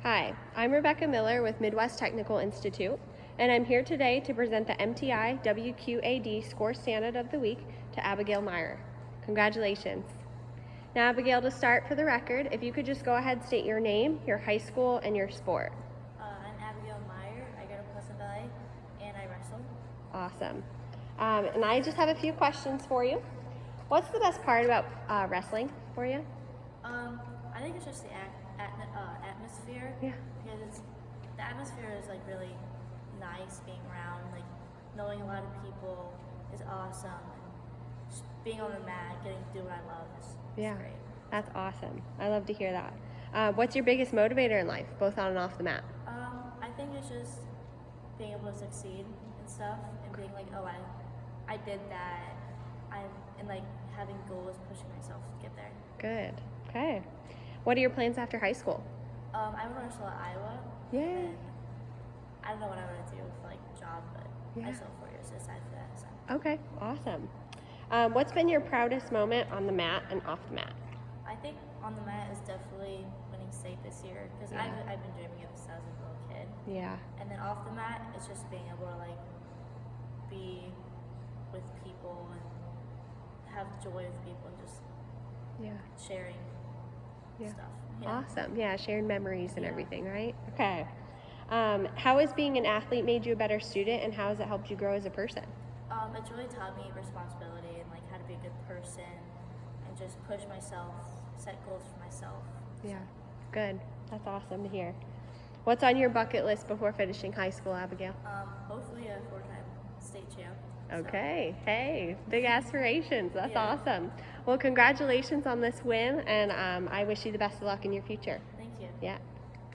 Hi, I'm Rebecca Miller with Midwest Technical Institute, and I'm here today to present the MTI WQAD Score Standout of the Week to Abigail Meyrer. Congratulations. Now, Abigail, to start for the record, if you could just go ahead, state your name, your high school, and your sport. I'm Abigail Meyrer. I go to Pleasant Valley, and I wrestle. Awesome. And I just have a few questions for you. What's the best part about wrestling for you? I think it's just the atmosphere. Yeah. Because the atmosphere is like really nice being around. Like knowing a lot of people is awesome. And just being on the mat, getting to do what I love is great. That's awesome. I love to hear that. What's your biggest motivator in life, both on and off the mat? I think it's just being able to succeed and stuff, and being like, oh, I did that. And like having goals, pushing myself to get there. Good. Okay. What are your plans after high school? I want to wrestle at Iowa. Yay. And I don't know what I want to do for like job, but I still have 4 years aside for that. So. Okay. Awesome. What's been your proudest moment on the mat and off the mat? I think on the mat is definitely winning state this year because I've been dreaming of this as a little kid. Yeah. And then off the mat, it's just being able to like be with people and have joy with people and just sharing stuff. Yeah. Awesome. Yeah, sharing memories and everything, right? Okay. How has being an athlete made you a better student, and how has it helped you grow as a person? It's really taught me responsibility and like how to be a good person and just push myself, set goals for myself. Yeah. Good. That's awesome to hear. What's on your bucket list before finishing high school, Abigail? Hopefully a 4-time state champ. Okay. Hey, big aspirations. That's awesome. Well, congratulations on this win, and I wish you the best of luck in your future. Thank you. Yeah.